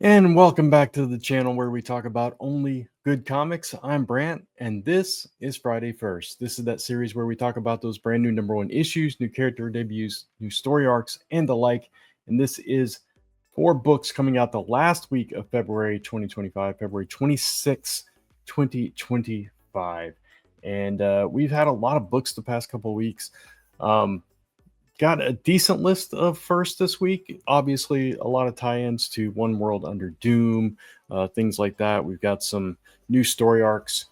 And welcome back to the channel where we talk about only good comics. I'm Brant, and this is Friday First. This is that series where we talk about those brand new #1 issues, new character debuts, new story arcs, and the like. And this is 4 books coming out the last week of February 2025, February 26th, 2025. And we've had a lot of books the past couple of weeks. Got a decent list of first this week. Obviously, a lot of tie-ins to One World Under Doom, things like that. We've got some new story arcs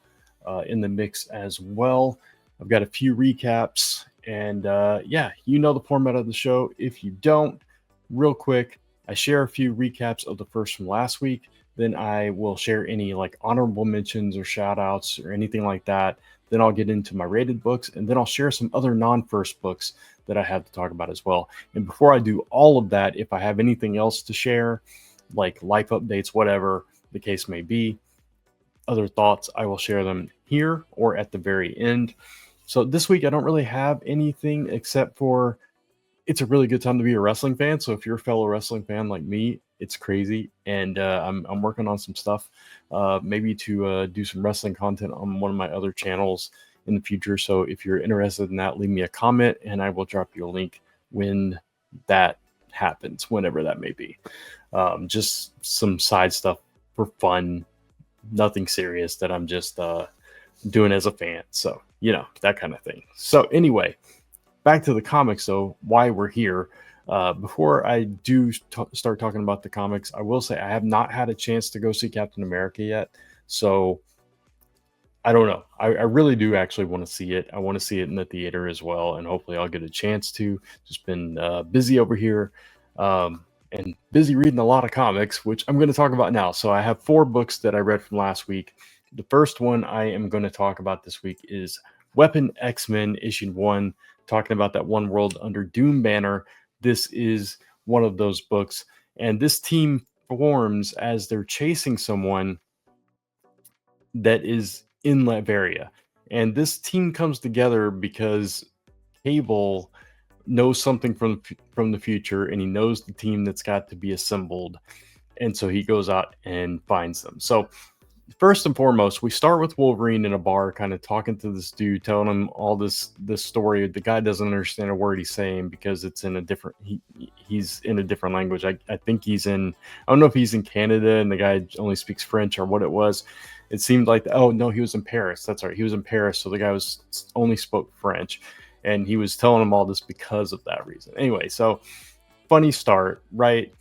in the mix as well. I've got a few recaps, and yeah, you know the format of the show. If you don't, real quick, I share a few recaps of the first from last week. Then I will share any like honorable mentions or shout outs or anything like that. Then I'll get into my rated books, and then I'll share some other non-first books that I have to talk about as well. And before I do all of that, if I have anything else to share, like life updates, whatever the case may be, other thoughts, I will share them here or at the very end. So this week, I don't really have anything except for it's a really good time to be a wrestling fan. So if you're a fellow wrestling fan like me, it's crazy. And I'm working on some stuff, maybe to do some wrestling content on one of my other channels in the future. So if you're interested in that, leave me a comment and I will drop you a link when that happens, whenever that may be. Just some side stuff for fun, nothing serious that I'm just doing as a fan. So, that kind of thing. So anyway, back to the comics, though, why we're here. Before I do start talking about the comics, I will say I have not had a chance to go see Captain America yet. So I don't know. I really do actually want to see it. I want to see it in the theater as well, and hopefully I'll get a chance to. Just been busy over here and busy reading a lot of comics, which I'm going to talk about now. So I have 4 books that I read from last week. The first one I am going to talk about this week is Weapon X-Men issue 1, talking about that One World Under Doom banner. This is one of those books, and this team forms as they're chasing someone that is in Latveria. And this team comes together because Cable knows something from the future, and he knows the team that's got to be assembled. And so he goes out and finds them. So first and foremost, we start with Wolverine in a bar, kind of talking to this dude, telling him all this story. The guy doesn't understand a word he's saying because it's in a different he's in a different language. I think he's in, I don't know if he's in Canada and the guy only speaks French or what it was. It seemed like, oh no, he was in Paris. That's right, he was in Paris, so the guy was only spoke French, and he was telling him all this because of that reason. Anyway, so funny start, right?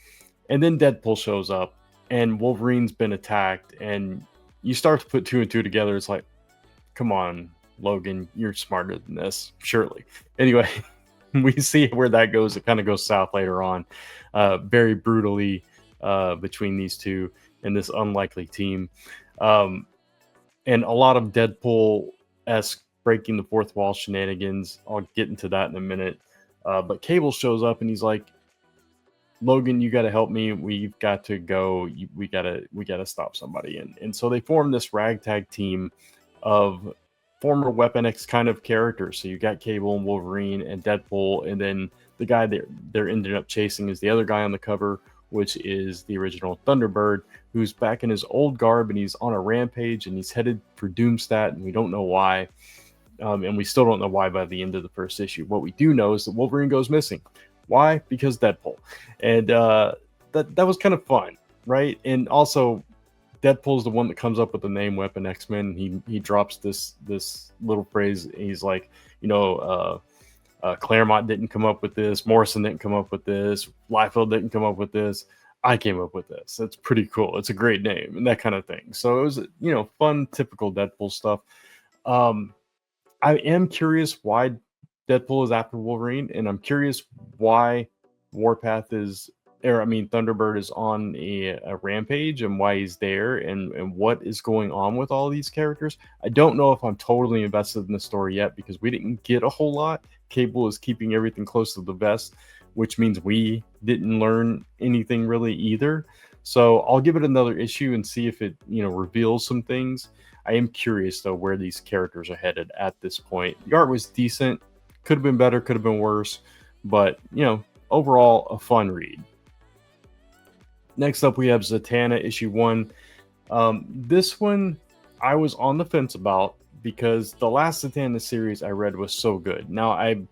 And then Deadpool shows up, and Wolverine's been attacked, and you start to put 2 and 2 together. It's like, come on, Logan, you're smarter than this, surely. Anyway, we see where that goes. It kind of goes south later on, very brutally between these two and this unlikely team. And a lot of Deadpool-esque breaking the fourth wall shenanigans. I'll get into that in a minute. But Cable shows up and he's like, Logan, you got to help me. We've got to go. We gotta stop somebody. And so they form this ragtag team of former Weapon X kind of characters. So you got Cable and Wolverine and Deadpool, and then the guy they're ended up chasing is the other guy on the cover, which is the original Thunderbird, who's back in his old garb, and he's on a rampage, and he's headed for Doomstat, and we don't know why. And we still don't know why by the end of the first issue. What we do know is that Wolverine goes missing. Why? Because Deadpool. And that was kind of fun, right? And also, Deadpool's the one that comes up with the name Weapon X-Men. He drops this little phrase. He's like, Claremont didn't come up with this. Morrison didn't come up with this. Liefeld didn't come up with this. I came up with this. That's pretty cool. It's a great name and that kind of thing. So it was, fun, typical Deadpool stuff. I am curious why Deadpool is after Wolverine, and I'm curious why Thunderbird is on a rampage and why he's there and what is going on with all these characters. I don't know if I'm totally invested in the story yet because we didn't get a whole lot. Cable is keeping everything close to the vest, which means we didn't learn anything really either. So I'll give it another issue and see if it, reveals some things. I am curious though where these characters are headed at this point. The art was decent. Could have been better, could have been worse, but overall a fun read. Next up, we have Zatanna issue 1. This one I was on the fence about because the last Zatanna series I read was so good. Now, I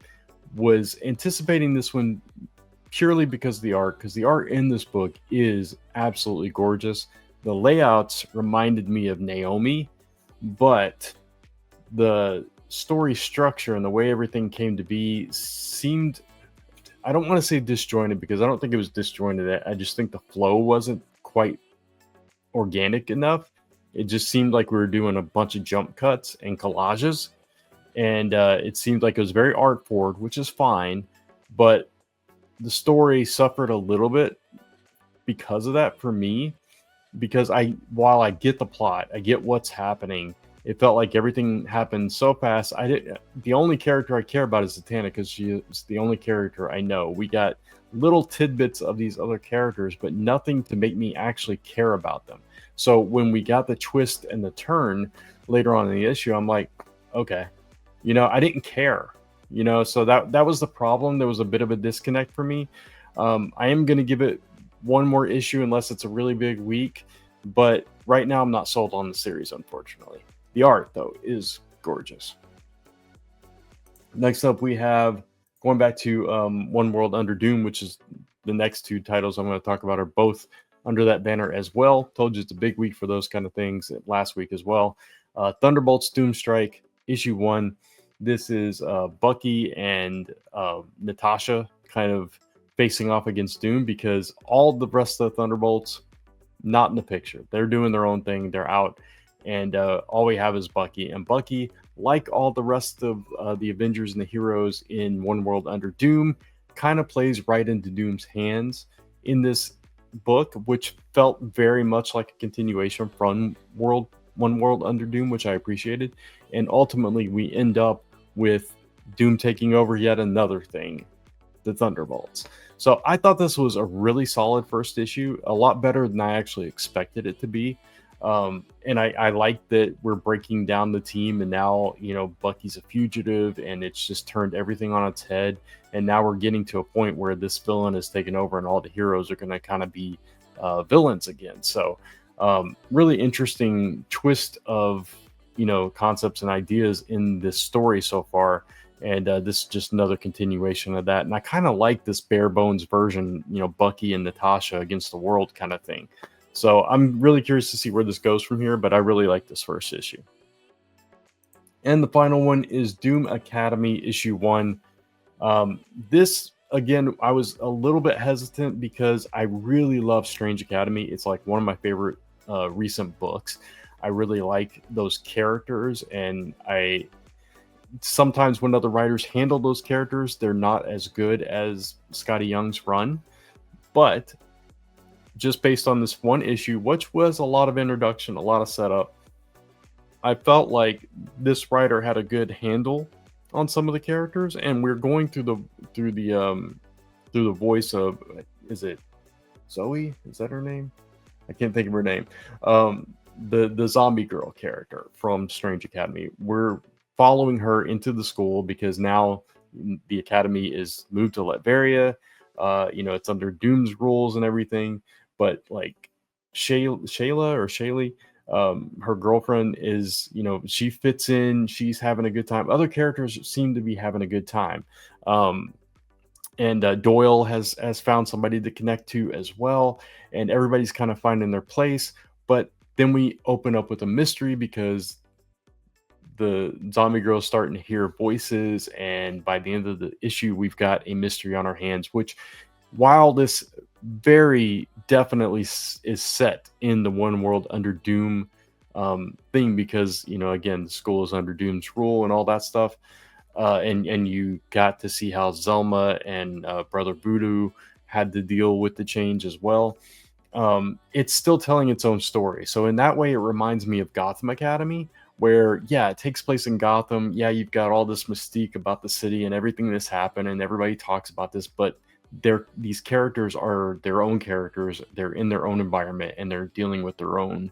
was anticipating this one purely because of the art, because the art in this book is absolutely gorgeous. The layouts reminded me of Naomi, but the story structure and the way everything came to be seemed, I don't want to say disjointed, because I don't think it was disjointed. I just think the flow wasn't quite organic enough. It just seemed like we were doing a bunch of jump cuts and collages, and it seemed like it was very art forward, which is fine, but the story suffered a little bit because of that for me. Because while I get the plot, I get what's happening, it felt like everything happened so fast. The only character I care about is Zatanna, because she is the only character I know. We got little tidbits of these other characters, but nothing to make me actually care about them. So when we got the twist and the turn later on in the issue, I'm like, okay, I didn't care, so that was the problem. There was a bit of a disconnect for me. I am going to give it one more issue unless it's a really big week, but right now I'm not sold on the series, unfortunately. The art, though, is gorgeous. Next up, we have, going back to One World Under Doom, which is the next two titles I'm going to talk about, are both under that banner as well. Told you it's a big week for those kind of things. Last week as well. Thunderbolts Doomstrike, issue 1. This is Bucky and Natasha kind of facing off against Doom, because all the rest of the Thunderbolts not in the picture. They're doing their own thing. They're out. And all we have is Bucky. And Bucky, like all the rest of the Avengers and the heroes in One World Under Doom, kind of plays right into Doom's hands in this book, which felt very much like a continuation from One World Under Doom, which I appreciated. And ultimately, we end up with Doom taking over yet another thing, the Thunderbolts. So I thought this was a really solid first issue, a lot better than I actually expected it to be. And I like that we're breaking down the team, and now, Bucky's a fugitive, and it's just turned everything on its head. And now we're getting to a point where this villain is taken over, and all the heroes are going to kind of be villains again. So really interesting twist of, concepts and ideas in this story so far. And this is just another continuation of that. And I kind of like this bare bones version, Bucky and Natasha against the world kind of thing. So I'm really curious to see where this goes from here, but I really like this first issue. And the final one is Doom Academy issue 1. This, again, I was a little bit hesitant because I really love Strange Academy. It's like one of my favorite recent books. I really like those characters, and sometimes when other writers handle those characters, they're not as good as Scotty Young's run. But just based on this one issue, which was a lot of introduction, a lot of setup, I felt like this writer had a good handle on some of the characters, and we're going through the voice of, is it Zoe? Is that her name? I can't think of her name. The zombie girl character from Strange Academy. We're following her into the school because now the academy is moved to Latveria. It's under Doom's rules and everything. But like Shaylee, her girlfriend is, she fits in. She's having a good time. Other characters seem to be having a good time. And Doyle has found somebody to connect to as well. And everybody's kind of finding their place. But then we open up with a mystery because the zombie girl is starting to hear voices. And by the end of the issue, we've got a mystery on our hands, which, while this very definitely is set in the One World Under Doom thing, because, again, the school is under Doom's rule and all that stuff. And you got to see how Zelma and Brother Voodoo had to deal with the change as well. It's still telling its own story. So in that way, it reminds me of Gotham Academy, where, yeah, it takes place in Gotham. Yeah, you've got all this mystique about the city and everything that's happened, and everybody talks about this, but these characters are their own characters. They're in their own environment, and they're dealing with their own,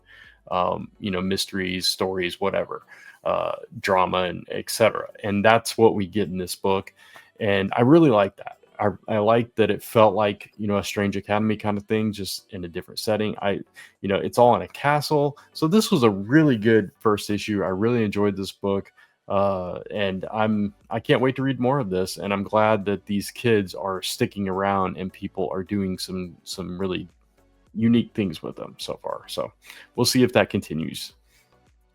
mysteries, stories, whatever, drama, and etc. And that's what we get in this book. And I really like that. I like that it felt like, a Strange Academy kind of thing, just in a different setting. It's all in a castle. So this was a really good first issue. I really enjoyed this book. And I can't wait to read more of this. And I'm glad that these kids are sticking around and people are doing some really unique things with them so far. So we'll see if that continues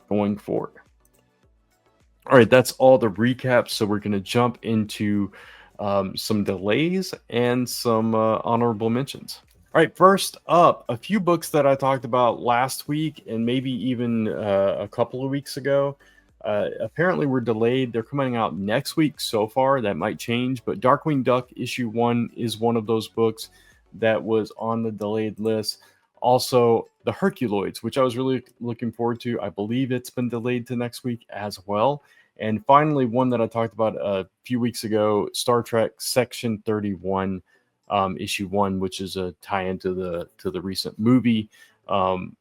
going forward. All right, that's all the recaps. So we're going to jump into some delays and some honorable mentions. All right, first up, a few books that I talked about last week and maybe even a couple of weeks ago. Apparently were delayed. They're coming out next week so far. That might change, but Darkwing Duck issue 1 is one of those books that was on the delayed list. Also, the Herculoids, which I was really looking forward to. I believe it's been delayed to next week as well. And finally, one that I talked about a few weeks ago, Star Trek Section 31, issue 1, which is a tie-in to the recent movie.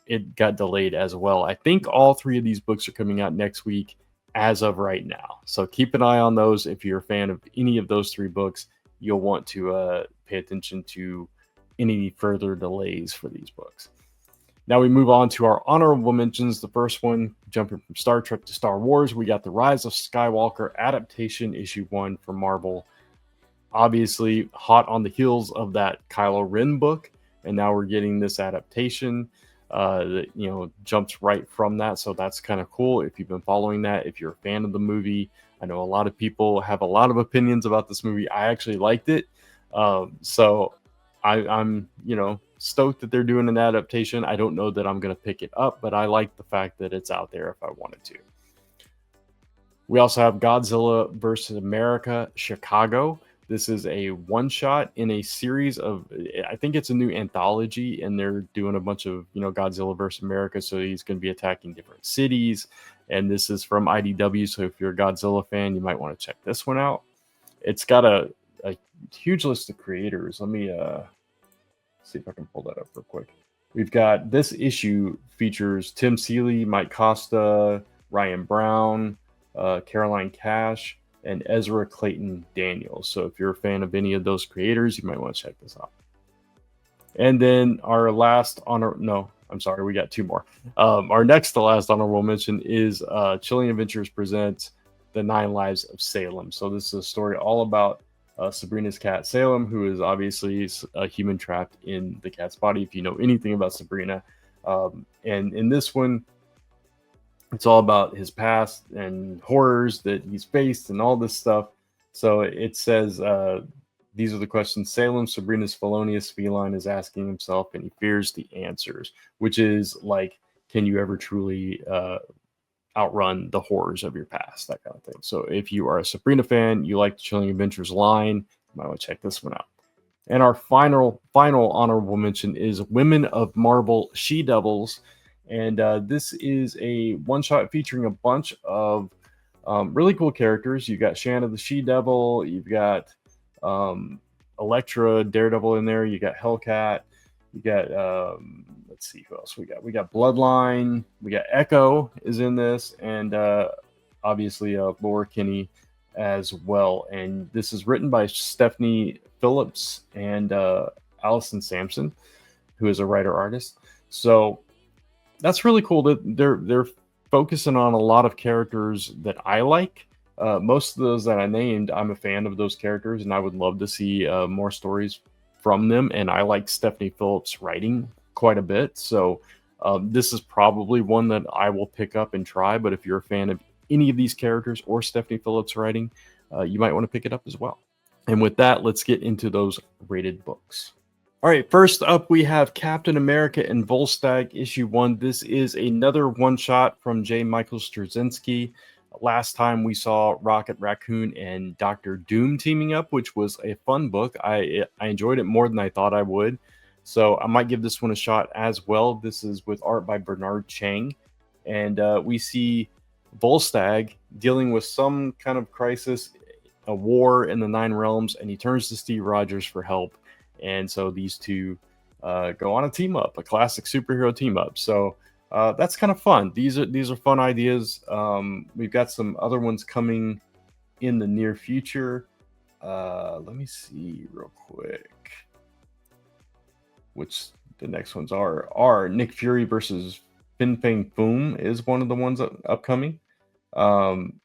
It got delayed as well. I think all 3 of these books are coming out next week as of right now. So keep an eye on those. If you're a fan of any of those 3 books, you'll want to pay attention to any further delays for these books. Now we move on to our honorable mentions. The first one, jumping from Star Trek to Star Wars, we got the Rise of Skywalker Adaptation issue 1 from Marvel. Obviously hot on the heels of that Kylo Ren book, and now we're getting this adaptation that jumps right from that. So that's kind of cool if you've been following that. If you're a fan of the movie, I know a lot of people have a lot of opinions about this movie. I actually liked it. So I'm stoked that they're doing an adaptation. I don't know that I'm going to pick it up, but I like the fact that it's out there if I wanted to. We also have Godzilla versus America Chicago. This is a one-shot in a series of, I think it's a new anthology, and they're doing a bunch of, Godzilla versus America. So he's going to be attacking different cities. And this is from IDW. So if you're a Godzilla fan, you might want to check this one out. It's got a huge list of creators. Let me see if I can pull that up real quick. We've got this issue features Tim Seeley, Mike Costa, Ryan Brown, Caroline Cash, and Ezra Clayton Daniels. So if you're a fan of any of those creators, you might want to check this out. And then our last we got 2 more. Our next to last honorable mention is Chilling Adventures presents The 9 Lives of Salem. So this is a story all about Sabrina's cat, Salem, who is obviously a human trapped in the cat's body, if you know anything about Sabrina. And in this one, it's all about his past and horrors that he's faced and all this stuff. So it says, these are the questions Salem, Sabrina's felonious feline, is asking himself, and he fears the answers, which is like, can you ever truly outrun the horrors of your past, that kind of thing. So if you are a Sabrina fan, you like the Chilling Adventures line, you might want to check this one out. And our final honorable mention is Women of Marble She-Devils. And this is a one-shot featuring a bunch of really cool characters. You've got Shanna the She-Devil, you've got Elektra, Daredevil in there, you got Hellcat, you got let's see who else we got. We got Bloodline, we got Echo is in this, and obviously Laura Kinney as well. And this is written by Stephanie Phillips and Allison Sampson, who is a writer-artist. So that's really cool that they're focusing on a lot of characters that I like. Most of those that I named, I'm a fan of those characters, and I would love to see more stories from them. And I like Stephanie Phillips' writing quite a bit. So this is probably one that I will pick up and try. But if you're a fan of any of these characters or Stephanie Phillips' writing, you might want to pick it up as well. And with that, let's get into those rated books. All right, first up, we have Captain America and Volstagg issue 1. This is another one-shot from J. Michael Straczynski. Last time we saw Rocket Raccoon and Doctor Doom teaming up, which was a fun book. I enjoyed it more than I thought I would. So I might give this one a shot as well. This is with art by Bernard Chang. And we see Volstagg dealing with some kind of crisis, a war in the Nine Realms, and he turns to Steve Rogers for help. And so these two go on a team up, a classic superhero team up. So that's kind of fun. These are fun ideas. We've got some other ones coming in the near future. Let me see real quick which the next ones are Nick Fury versus Fin Fang Foom is one of the ones upcoming. Um,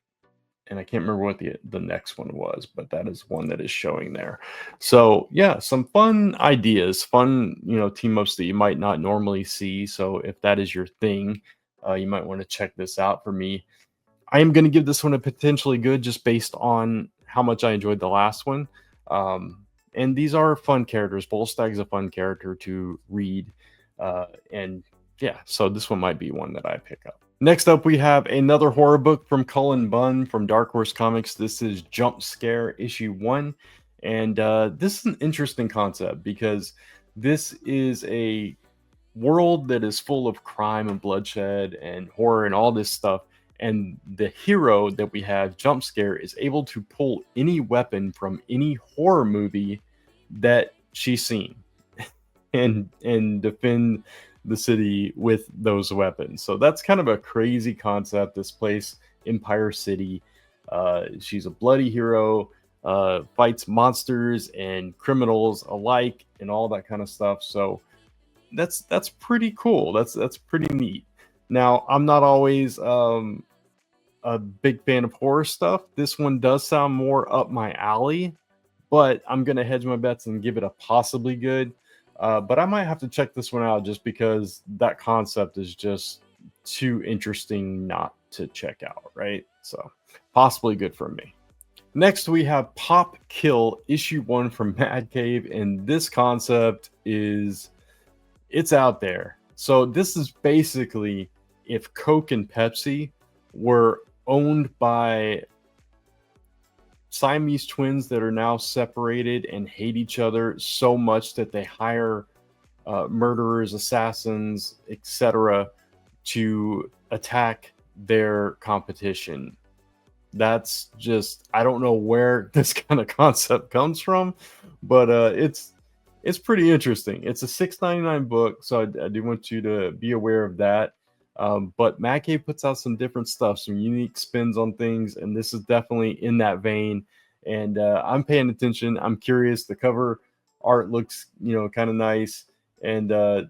and I can't remember what the next one was, but that is one that is showing there. So yeah, some fun ideas, fun team ups that you might not normally see. So if that is your thing, you might want to check this out. For me, I am going to give this one a potentially good, just based on how much I enjoyed the last one. And these are fun characters. Volstag's a fun character to read, and yeah, so this one might be one that I pick up. Next up, we have another horror book from Cullen Bunn from Dark Horse Comics. This is Jump Scare issue 1. And this is an interesting concept because this is a world that is full of crime and bloodshed and horror and all this stuff. And the hero that we have, Jump Scare, is able to pull any weapon from any horror movie that she's seen and defend the city with those weapons. So that's kind of a crazy concept. This place, Empire City, she's a bloody hero, fights monsters and criminals alike and all that kind of stuff. So that's pretty cool. That's pretty neat. Now, I'm not always a big fan of horror stuff. This one does sound more up my alley, but I'm going to hedge my bets and give it a possibly good. But I might have to check this one out just because that concept is just too interesting not to check out, right? So possibly good for me. Next, we have Pop Kill issue 1 from Mad Cave, and this concept it's out there. So this is basically if Coke and Pepsi were owned by Siamese twins that are now separated and hate each other so much that they hire murderers, assassins, etc. to attack their competition. That's just, I don't know where this kind of concept comes from, but it's pretty interesting. It's a $6.99 book, so I do want you to be aware of that. But Matt Cave puts out some different stuff, some unique spins on things, and this is definitely in that vein. And I'm paying attention. I'm curious. The cover art looks, kind of nice, and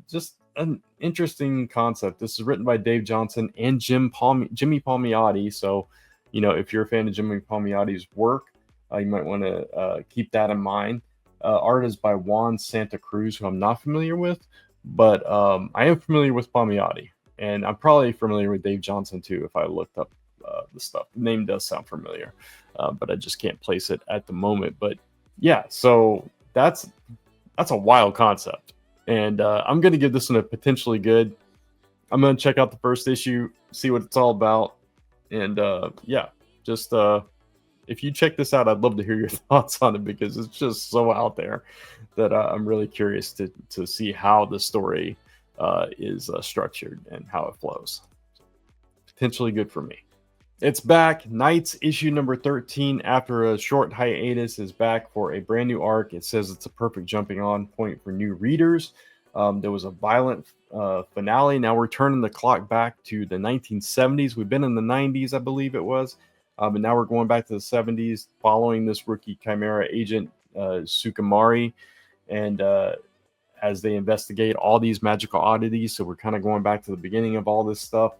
just an interesting concept. This is written by Dave Johnson and Jimmy Palmiotti. So, if you're a fan of Jimmy Palmiotti's work, you might want to keep that in mind. Art is by Juan Santa Cruz, who I'm not familiar with, but I am familiar with Palmiotti. And I'm probably familiar with Dave Johnson too, if I looked up the stuff. The name does sound familiar, but I just can't place it at the moment. But yeah, so that's a wild concept. And I'm going to give this one a potentially good. I'm going to check out the first issue, see what it's all about. And yeah, just if you check this out, I'd love to hear your thoughts on it because it's just so out there that I'm really curious to see how the story is structured and how it flows. Potentially good for me. It's back. Knights issue number 13, after a short hiatus, is back for a brand new arc. It says it's a perfect jumping on point for new readers. There was a violent finale. Now we're turning the clock back to the 1970s. We've been in the 90s, I believe it was. But now we're going back to the 70s following this rookie Chimera agent, Sukamari. And as they investigate all these magical oddities. So we're kind of going back to the beginning of all this stuff.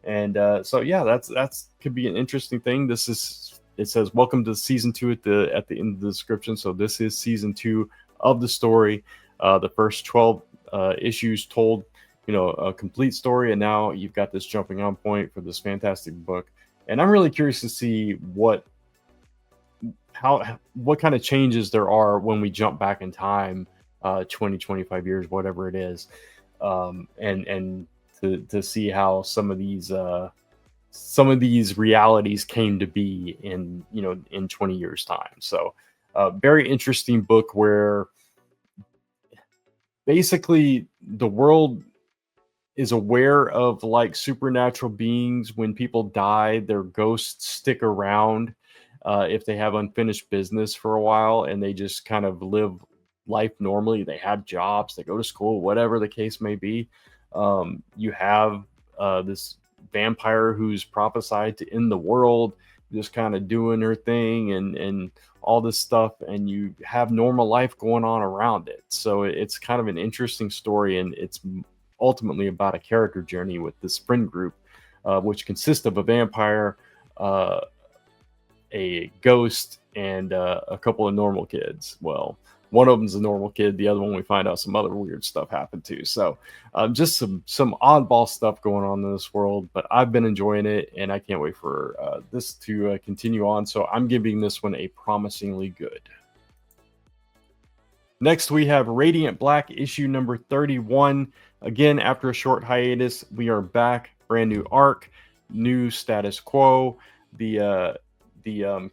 And so yeah, that's could be an interesting thing. It says welcome to season 2 at the end of the description. So this is season 2 of the story. The first 12 issues told a complete story, and now you've got this jumping on point for this fantastic book. And I'm really curious to see what kind of changes there are when we jump back in time 20, 25 years, whatever it is, and to see how some of these realities came to be in 20 years time. So very interesting book where basically the world is aware of like supernatural beings. When people die, their ghosts stick around if they have unfinished business for a while, and they just kind of live life normally. They have jobs, they go to school, whatever the case may be. You have this vampire who's prophesied to end the world. just kind of doing her thing and all this stuff, and you have normal life going on around it. So it's kind of an interesting story, and it's ultimately about a character journey with this friend group, which consists of a vampire, uh, a ghost, and a couple of normal kids. Well, one of them's a normal kid. The other one, we find out some other weird stuff happened to. So just some oddball stuff going on in this world. But I've been enjoying it, and I can't wait for this to continue on. So I'm giving this one a promisingly good. Next, we have Radiant Black, issue number 31. Again, after a short hiatus, we are back. Brand new arc, new status quo. The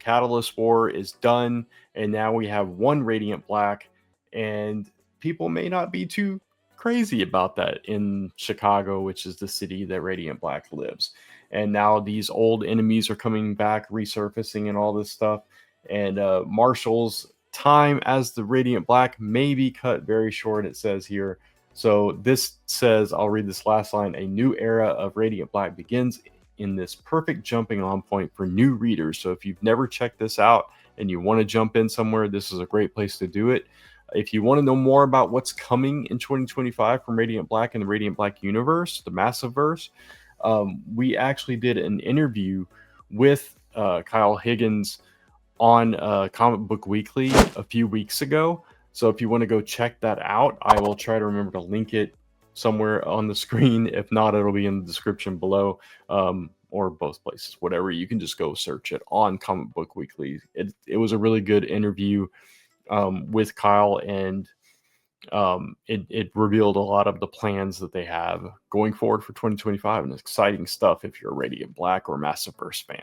Catalyst War is done, and now we have one Radiant Black, and people may not be too crazy about that in Chicago, which is the city that Radiant Black lives. And now these old enemies are coming back, resurfacing, and all this stuff. And Marshall's time as the Radiant Black may be cut very short, it says here. So this says, I'll read this last line: a new era of Radiant Black begins in this perfect jumping on point for new readers. So if you've never checked this out and you want to jump in somewhere, this is a great place to do it. If you want to know more about what's coming in 2025 from Radiant Black and the Radiant Black universe, the massive verse, we actually did an interview with Kyle Higgins on Comic Book Weekly a few weeks ago. So if you want to go check that out, I will try to remember to link it somewhere on the screen. If not, it'll be in the description below, or both places, whatever. You can just go search it on Comic Book Weekly. It was a really good interview with Kyle, and it revealed a lot of the plans that they have going forward for 2025, and exciting stuff if you're a Radiant Black or Massiverse fan.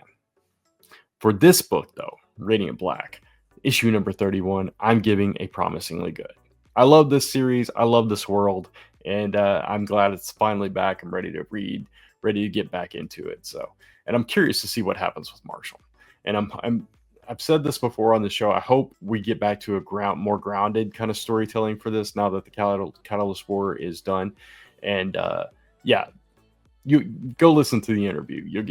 For this book, though, Radiant Black, issue number 31, I'm giving a promisingly good. I love this series. I love this world. And I'm glad it's finally back. I'm ready to read, ready to get back into it. So, and I'm curious to see what happens with Marshall. And I've said this before on the show. I hope we get back to a more grounded kind of storytelling for this now that the Catalyst War is done. And yeah, you go listen to the interview. You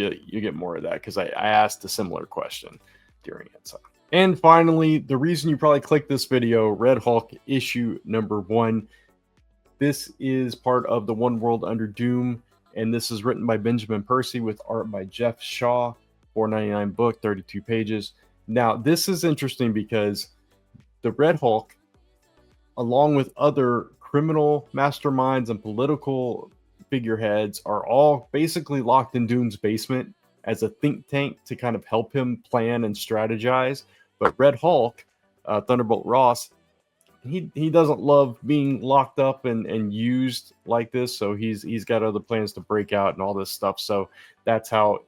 get more of that, because I asked a similar question during it. So, and finally, the reason you probably clicked this video, Red Hulk issue number 1. This is part of the One World Under Doom, and this is written by Benjamin Percy with art by Jeff Shaw. $4.99 book, 32 pages. Now, this is interesting because the Red Hulk, along with other criminal masterminds and political figureheads, are all basically locked in Doom's basement as a think tank to kind of help him plan and strategize. But Red Hulk, Thunderbolt Ross, he doesn't love being locked up and used like this, so he's got other plans to break out and all this stuff. So that's how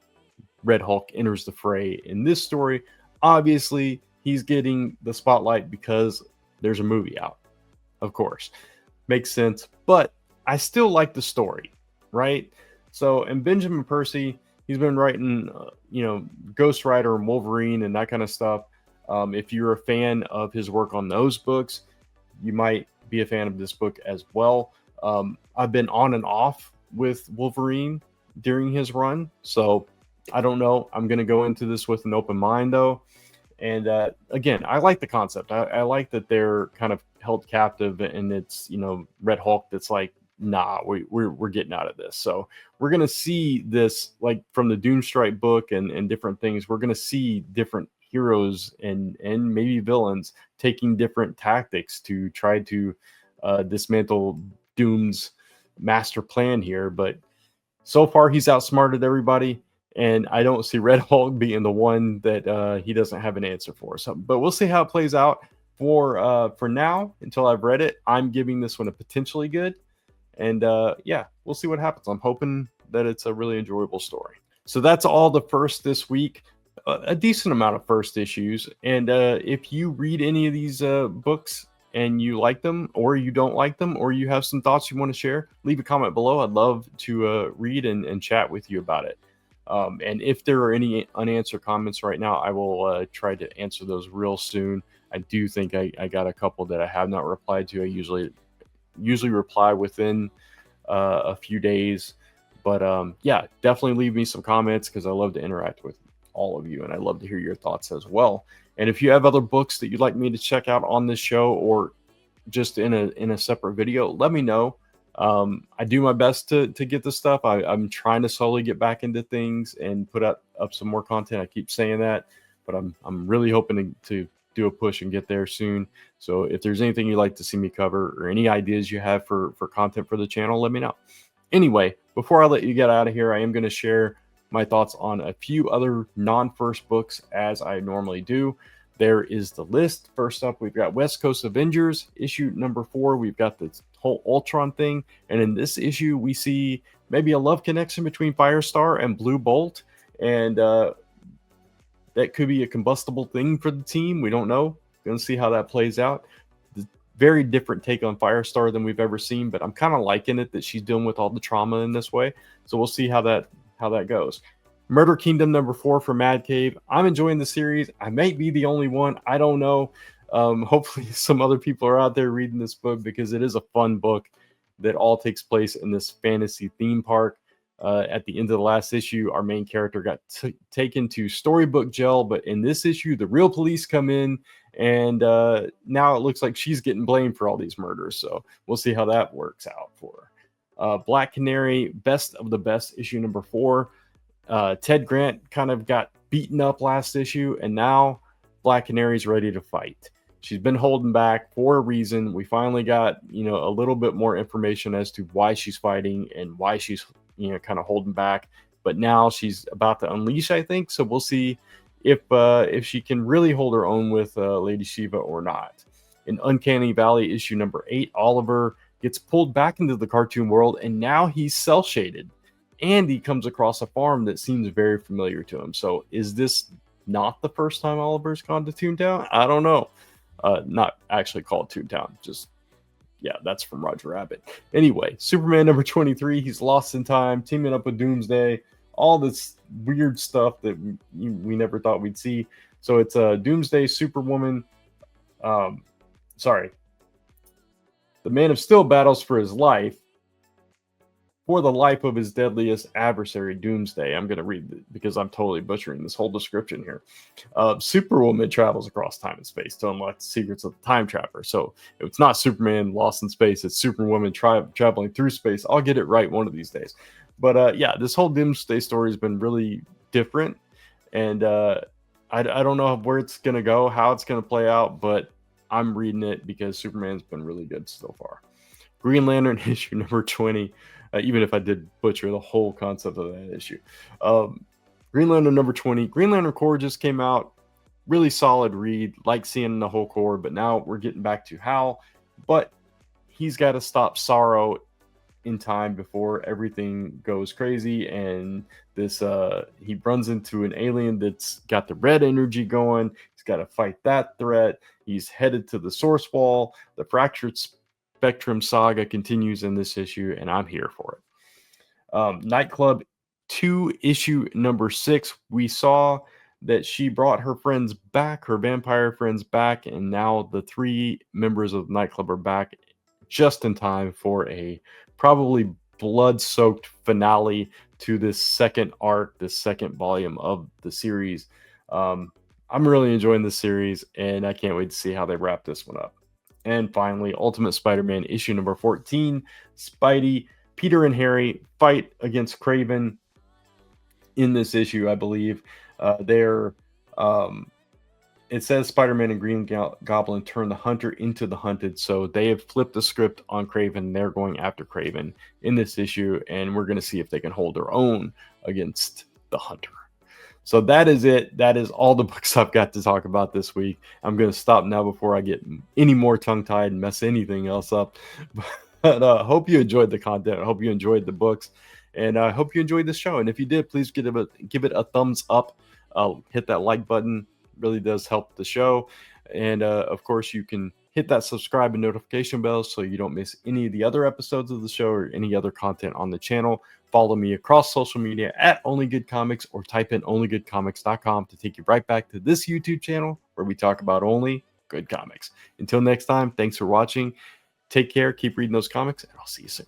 Red Hulk enters the fray in this story. Obviously, he's getting the spotlight because there's a movie out, of course. Makes sense, but I still like the story, right? So, and Benjamin Percy, he's been writing, Ghost Rider and Wolverine and that kind of stuff. If you're a fan of his work on those books, you might be a fan of this book as well. I've been on and off with Wolverine during his run, so I don't know. I'm going to go into this with an open mind, though. And again, I like the concept. I like that they're kind of held captive, and it's, Red Hulk that's like, nah, we're getting out of this. So we're going to see this, like from the Doomstrike book and different things. We're going to see different heroes and maybe villains taking different tactics to try to dismantle Doom's master plan here. But so far, he's outsmarted everybody, and I don't see Red Hulk being the one that he doesn't have an answer for. So, but we'll see how it plays out. For now, until I've read it, I'm giving this one a potentially good. And yeah, we'll see what happens. I'm hoping that it's a really enjoyable story. So that's all the first this week. A decent amount of first issues. And if you read any of these books and you like them, or you don't like them, or you have some thoughts you want to share, leave a comment below. I'd love to read and chat with you about it. And if there are any unanswered comments right now, I will try to answer those real soon. I do think I got a couple that I have not replied to. I usually reply within a few days. But yeah, definitely leave me some comments, because I love to interact with you. all of you, and I love to hear your thoughts as well. And if you have other books that you'd like me to check out on this show or just in a separate video, let me know. I do my best to get this stuff. I'm trying to slowly get back into things and put up some more content. I keep saying that, but I'm really hoping to do a push and get there soon. So if there's anything you'd like to see me cover or any ideas you have for content for the channel, let me know. Anyway, before I let you get out of here, I am going to share my thoughts on a few other non-first books as I normally do. There is the list. First up, we've got West Coast Avengers, issue number 4. We've got this whole Ultron thing. And in this issue, we see maybe a love connection between Firestar and Blue Bolt. And that could be a combustible thing for the team. We don't know. Going to see how that plays out. Very different take on Firestar than we've ever seen, but I'm kind of liking it that she's dealing with all the trauma in this way. So we'll see how that goes. Murder Kingdom number 4 for Mad Cave. I'm enjoying the series. I might be the only one. I don't know. Hopefully some other people are out there reading this book because it is a fun book that all takes place in this fantasy theme park. At the end of the last issue, our main character got taken to Storybook Jail, but in this issue, the real police come in, and now it looks like she's getting blamed for all these murders. So we'll see how that works out for her. Black Canary, Best of the Best, issue number 4. Ted Grant kind of got beaten up last issue, and now Black Canary's ready to fight. She's been holding back for a reason. We finally got, a little bit more information as to why she's fighting and why she's, kind of holding back. But now she's about to unleash, I think. So we'll see if she can really hold her own with Lady Shiva or not. In Uncanny Valley, issue number 8, Oliver gets pulled back into the cartoon world, and now he's cel-shaded. And he comes across a farm that seems very familiar to him. So is this not the first time Oliver's gone to Toontown? I don't know. Not actually called Toontown. Just, yeah, that's from Roger Rabbit. Anyway, Superman number 23. He's lost in time, teaming up with Doomsday. All this weird stuff that we never thought we'd see. So it's Doomsday, Superwoman. The Man of Steel battles for his life. For the life of his deadliest adversary, Doomsday. I'm going to read it because I'm totally butchering this whole description here. Superwoman travels across time and space to unlock the secrets of the time trapper. So if it's not Superman lost in space, it's Superwoman traveling through space. I'll get it right one of these days. But yeah, this whole Doomsday story has been really different. And I don't know where it's going to go, how it's going to play out, but I'm reading it because Superman's been really good so far. Green Lantern issue number 20. Even if I did butcher the whole concept of that issue. Green Lantern number 20. Green Lantern Corps just came out. Really solid read. Like seeing the whole Corps, but now we're getting back to Hal. But he's got to stop Sorrow in time before everything goes crazy. And this he runs into an alien that's got the red energy going. He's got to fight that threat. He's headed to the Source Wall. The Fractured Spectrum saga continues in this issue, and I'm here for it. Nightclub 2, issue number 6. We saw that she brought her friends back, her vampire friends back, and now the 3 members of the nightclub are back just in time for a probably blood-soaked finale to this second arc, this second volume of the series. I'm really enjoying this series, and I can't wait to see how they wrap this one up. And finally, Ultimate Spider-Man issue number 14. Spidey, Peter, and Harry fight against Kraven in this issue, I believe. It says Spider-Man and Green Goblin turn the hunter into the hunted. So they have flipped the script on Kraven. They're going after Kraven in this issue. And we're going to see if they can hold their own against the hunter. So that is it. That is all the books I've got to talk about this week. I'm going to stop now before I get any more tongue-tied and mess anything else up. But I hope you enjoyed the content. I hope you enjoyed the books. And I hope you enjoyed the show. And if you did, please give it a thumbs up. Hit that like button. It really does help the show. And, of course, you can hit that subscribe and notification bell so you don't miss any of the other episodes of the show or any other content on the channel. Follow me across social media at OnlyGoodComics or type in onlygoodcomics.com to take you right back to this YouTube channel where we talk about only good comics. Until next time, thanks for watching. Take care, keep reading those comics, and I'll see you soon.